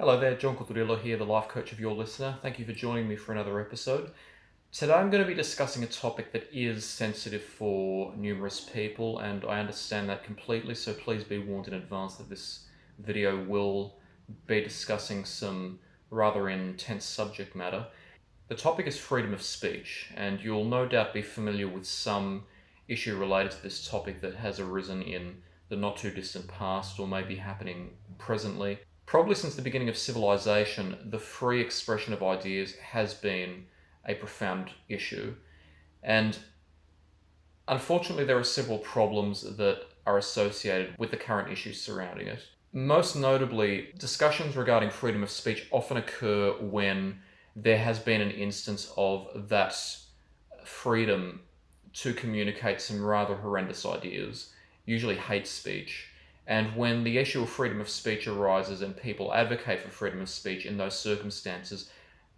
Hello there, John Gouldthorp here, the life coach of your listener. Thank you for joining me for another episode. Today I'm going to be discussing a topic that is sensitive for numerous people, and I understand that completely, so please be warned in advance that this video will be discussing some rather intense subject matter. The topic is freedom of speech, and you'll no doubt be familiar with some issue related to this topic that has arisen in the not too distant past or may be happening presently. Probably since the beginning of civilization, the free expression of ideas has been a profound issue. And unfortunately, there are several problems that are associated with the current issues surrounding it. Most notably, discussions regarding freedom of speech often occur when there has been an instance of that freedom to communicate some rather horrendous ideas, usually hate speech. And when the issue of freedom of speech arises and people advocate for freedom of speech in those circumstances,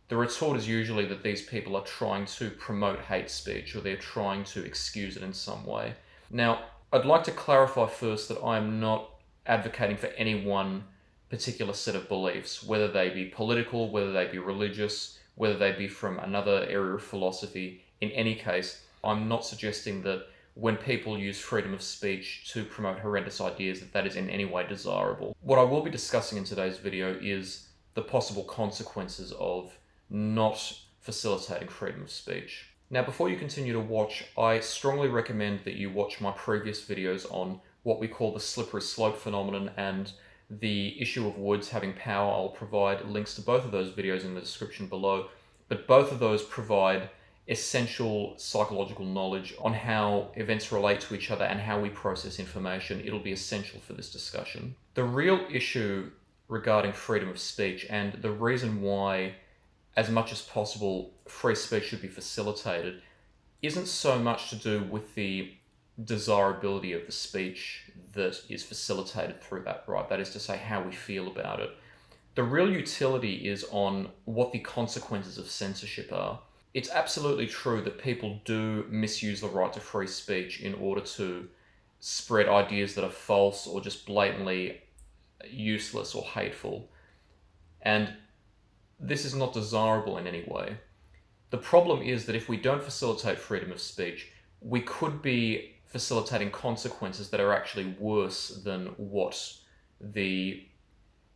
the retort is usually that these people are trying to promote hate speech or they're trying to excuse it in some way. Now, I'd like to clarify first that I am not advocating for any one particular set of beliefs, whether they be political, whether they be religious, whether they be from another area of philosophy. In any case, I'm not suggesting that when people use freedom of speech to promote horrendous ideas that is in any way desirable. What I will be discussing in today's video is the possible consequences of not facilitating freedom of speech. Now, before you continue to watch, I strongly recommend that you watch my previous videos on what we call the slippery slope phenomenon and the issue of words having power. I'll provide links to both of those videos in the description below, but both of those provide essential psychological knowledge on how events relate to each other and how we process information. It'll be essential for this discussion. The real issue regarding freedom of speech and the reason why, as much as possible, free speech should be facilitated isn't so much to do with the desirability of the speech that is facilitated through that right, that is to say, how we feel about it. The real utility is on what the consequences of censorship are. It's absolutely true that people do misuse the right to free speech in order to spread ideas that are false or just blatantly useless or hateful. And this is not desirable in any way. The problem is that if we don't facilitate freedom of speech, we could be facilitating consequences that are actually worse than what the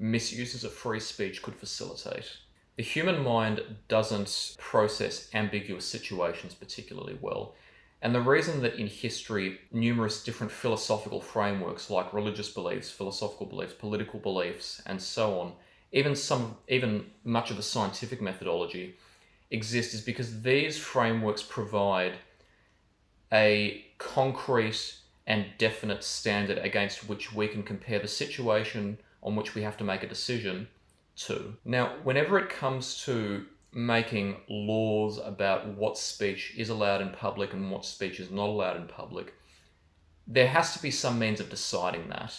misuses of free speech could facilitate. The human mind doesn't process ambiguous situations particularly well. And the reason that in history, numerous different philosophical frameworks like religious beliefs, philosophical beliefs, political beliefs, and so on, even much of the scientific methodology exist is because these frameworks provide a concrete and definite standard against which we can compare the situation on which we have to make a decision to. Now, whenever it comes to making laws about what speech is allowed in public and what speech is not allowed in public, there has to be some means of deciding that.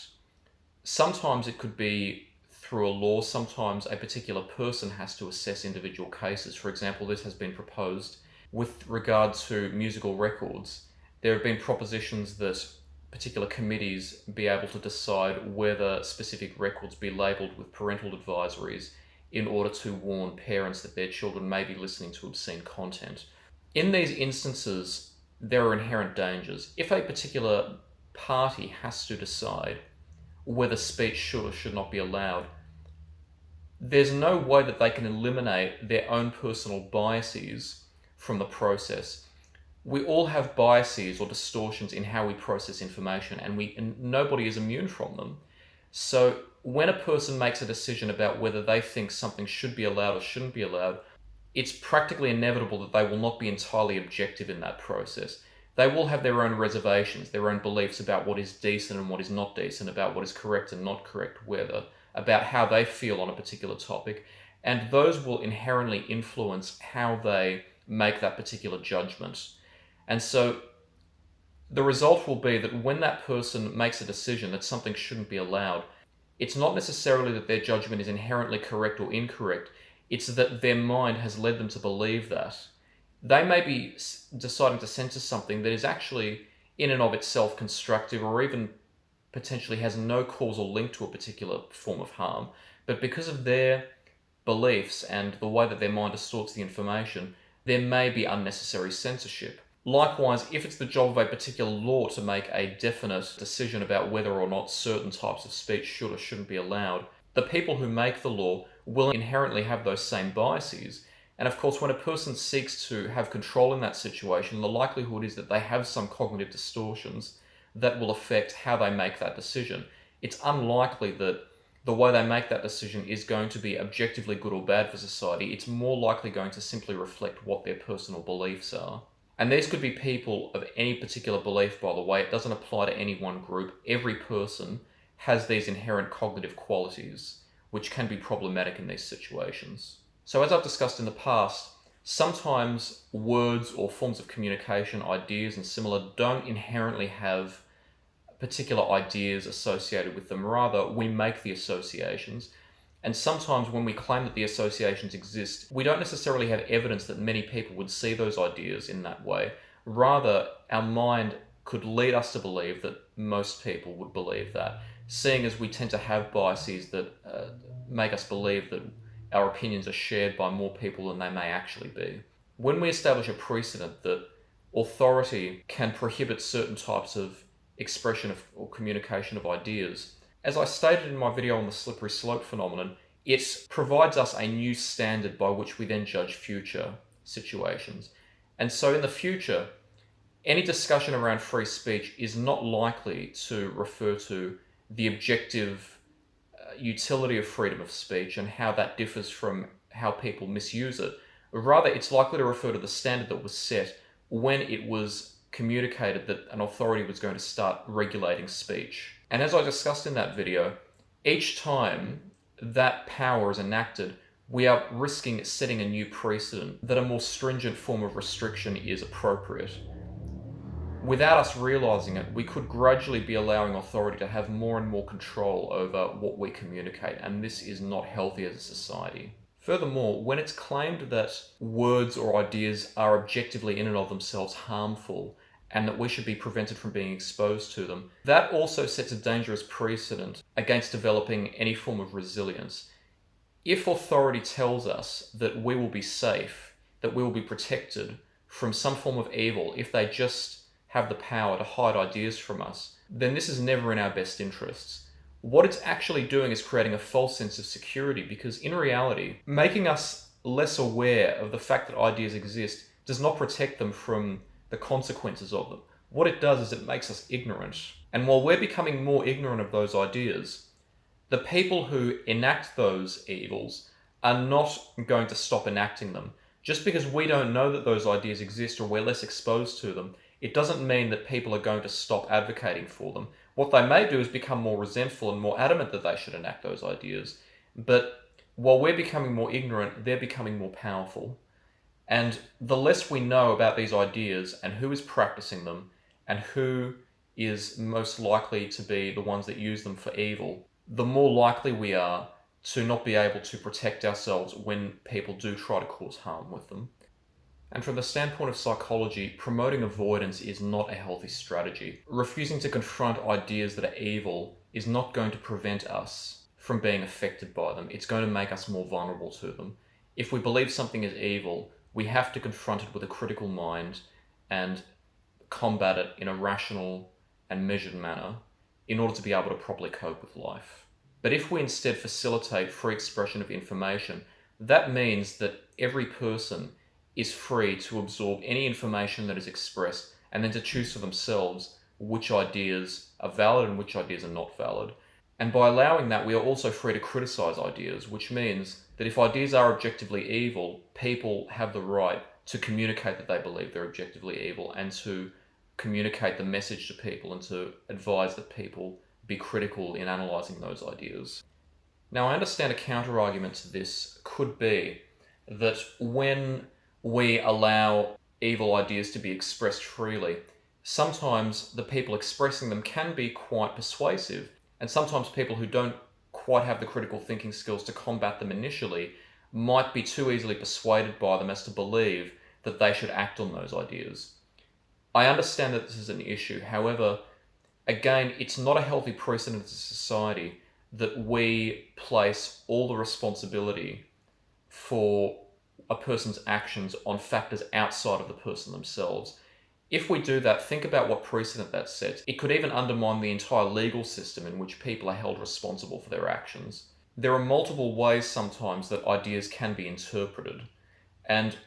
Sometimes it could be through a law, sometimes a particular person has to assess individual cases. For example, this has been proposed with regard to musical records. There have been propositions that particular committees be able to decide whether specific records be labelled with parental advisories in order to warn parents that their children may be listening to obscene content. In these instances, there are inherent dangers. If a particular party has to decide whether speech should or should not be allowed, there's no way that they can eliminate their own personal biases from the process. We all have biases or distortions in how we process information, and nobody is immune from them. So when a person makes a decision about whether they think something should be allowed or shouldn't be allowed, it's practically inevitable that they will not be entirely objective in that process. They will have their own reservations, their own beliefs about what is decent and what is not decent, about what is correct and not correct, about how they feel on a particular topic, and those will inherently influence how they make that particular judgment. And so the result will be that when that person makes a decision that something shouldn't be allowed, it's not necessarily that their judgment is inherently correct or incorrect, it's that their mind has led them to believe that. They may be deciding to censor something that is actually in and of itself constructive or even potentially has no causal link to a particular form of harm, but because of their beliefs and the way that their mind distorts the information, there may be unnecessary censorship. Likewise, if it's the job of a particular law to make a definite decision about whether or not certain types of speech should or shouldn't be allowed, the people who make the law will inherently have those same biases. And of course, when a person seeks to have control in that situation, the likelihood is that they have some cognitive distortions that will affect how they make that decision. It's unlikely that the way they make that decision is going to be objectively good or bad for society. It's more likely going to simply reflect what their personal beliefs are. And these could be people of any particular belief, by the way. It doesn't apply to any one group. Every person has these inherent cognitive qualities, which can be problematic in these situations. So as I've discussed in the past, sometimes words or forms of communication, ideas and similar, don't inherently have particular ideas associated with them. Rather, we make the associations. And sometimes when we claim that the associations exist, we don't necessarily have evidence that many people would see those ideas in that way. Rather, our mind could lead us to believe that most people would believe that, seeing as we tend to have biases that make us believe that our opinions are shared by more people than they may actually be. When we establish a precedent that authority can prohibit certain types of expression of or communication of ideas, as I stated in my video on the slippery slope phenomenon, it provides us a new standard by which we then judge future situations. And so in the future, any discussion around free speech is not likely to refer to the objective utility of freedom of speech and how that differs from how people misuse it. Rather, it's likely to refer to the standard that was set when it was communicated that an authority was going to start regulating speech. And as I discussed in that video, each time that power is enacted, we are risking setting a new precedent that a more stringent form of restriction is appropriate. Without us realizing it, we could gradually be allowing authority to have more and more control over what we communicate, and this is not healthy as a society. Furthermore, when it's claimed that words or ideas are objectively in and of themselves harmful, and that we should be prevented from being exposed to them, that also sets a dangerous precedent against developing any form of resilience. If authority tells us that we will be safe, that we will be protected from some form of evil if they just have the power to hide ideas from us, then this is never in our best interests. What it's actually doing is creating a false sense of security, because in reality, making us less aware of the fact that ideas exist does not protect them from the consequences of them. What it does is it makes us ignorant. And while we're becoming more ignorant of those ideas, the people who enact those evils are not going to stop enacting them. Just because we don't know that those ideas exist or we're less exposed to them, it doesn't mean that people are going to stop advocating for them. What they may do is become more resentful and more adamant that they should enact those ideas. But while we're becoming more ignorant, they're becoming more powerful. And the less we know about these ideas and who is practicing them and who is most likely to be the ones that use them for evil, the more likely we are to not be able to protect ourselves when people do try to cause harm with them. And from the standpoint of psychology, promoting avoidance is not a healthy strategy. Refusing to confront ideas that are evil is not going to prevent us from being affected by them. It's going to make us more vulnerable to them. If we believe something is evil, we have to confront it with a critical mind and combat it in a rational and measured manner in order to be able to properly cope with life. But if we instead facilitate free expression of information, that means that every person is free to absorb any information that is expressed and then to choose for themselves which ideas are valid and which ideas are not valid. And by allowing that, we are also free to criticize ideas, which means that if ideas are objectively evil, people have the right to communicate that they believe they're objectively evil and to communicate the message to people and to advise that people be critical in analysing those ideas. Now, I understand a counter-argument to this could be that when we allow evil ideas to be expressed freely, sometimes the people expressing them can be quite persuasive, and sometimes people who don't quite have the critical thinking skills to combat them initially might be too easily persuaded by them as to believe that they should act on those ideas. I understand that this is an issue. However, Again, it's not a healthy precedent to society that we place all the responsibility for a person's actions on factors outside of the person themselves. If we do that, think about what precedent that sets. It could even undermine the entire legal system in which people are held responsible for their actions. There are multiple ways sometimes that ideas can be interpreted. And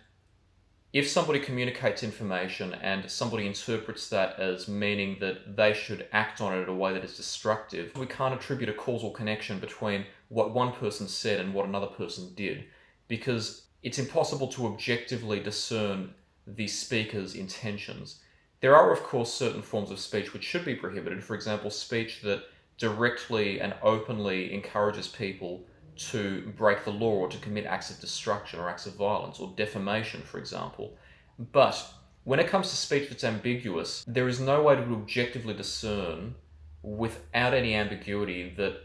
if somebody communicates information and somebody interprets that as meaning that they should act on it in a way that is destructive, we can't attribute a causal connection between what one person said and what another person did, because it's impossible to objectively discern the speaker's intentions. There are, of course, certain forms of speech which should be prohibited. For example, speech that directly and openly encourages people to break the law or to commit acts of destruction or acts of violence, or defamation, for example. But when it comes to speech that's ambiguous, there is no way to objectively discern without any ambiguity that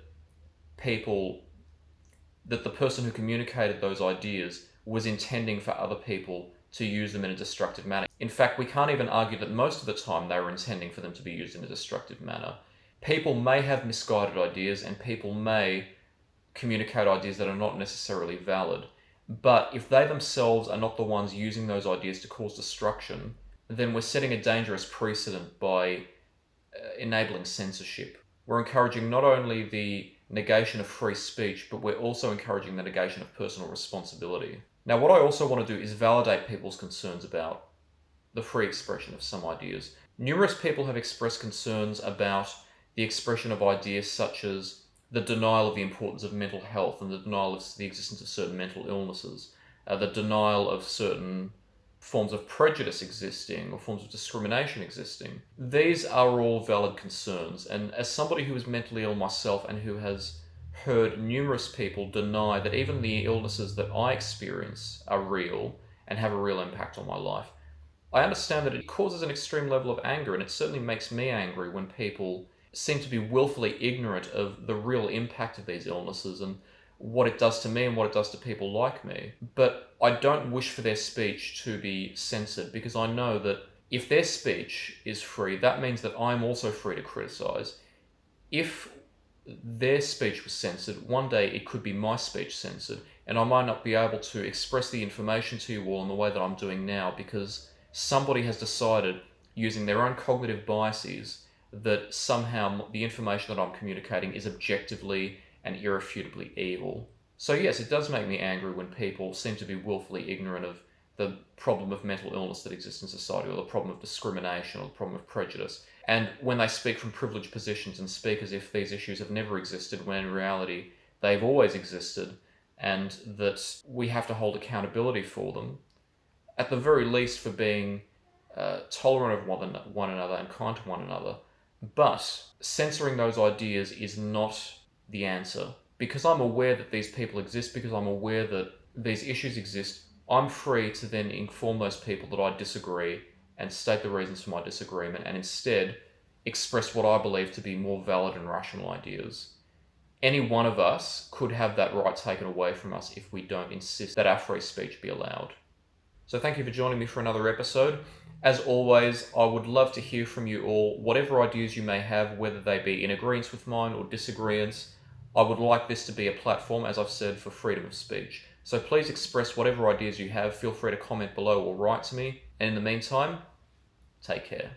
the person who communicated those ideas was intending for other people to use them in a destructive manner. In fact, we can't even argue that most of the time they were intending for them to be used in a destructive manner. People may have misguided ideas, and people may communicate ideas that are not necessarily valid. But if they themselves are not the ones using those ideas to cause destruction, then we're setting a dangerous precedent by enabling censorship. We're encouraging not only the negation of free speech, but we're also encouraging the negation of personal responsibility. Now, what I also want to do is validate people's concerns about the free expression of some ideas. Numerous people have expressed concerns about the expression of ideas such as the denial of the importance of mental health and the denial of the existence of certain mental illnesses, the denial of certain forms of prejudice existing or forms of discrimination existing. These are all valid concerns, and as somebody who is mentally ill myself and who has heard numerous people deny that even the illnesses that I experience are real and have a real impact on my life, I understand that it causes an extreme level of anger, and it certainly makes me angry when people seem to be willfully ignorant of the real impact of these illnesses and what it does to me and what it does to people like me. But I don't wish for their speech to be censored, because I know that if their speech is free, that means that I'm also free to criticize. If their speech was censored, one day it could be my speech censored, and I might not be able to express the information to you all in the way that I'm doing now, because somebody has decided, using their own cognitive biases, that somehow the information that I'm communicating is objectively and irrefutably evil. So yes, it does make me angry when people seem to be willfully ignorant of the problem of mental illness that exists in society, or the problem of discrimination, or the problem of prejudice. And when they speak from privileged positions and speak as if these issues have never existed, when in reality they've always existed, and that we have to hold accountability for them, at the very least for being tolerant of one another and kind to one another. But censoring those ideas is not the answer. Because I'm aware that these people exist, because I'm aware that these issues exist, I'm free to then inform those people that I disagree and state the reasons for my disagreement, and instead express what I believe to be more valid and rational ideas. Any one of us could have that right taken away from us if we don't insist that our free speech be allowed. So thank you for joining me for another episode. As always, I would love to hear from you all, whatever ideas you may have, whether they be in agreement with mine or disagreements. I would like this to be a platform, as I've said, for freedom of speech. So please express whatever ideas you have. Feel free to comment below or write to me. And in the meantime, take care.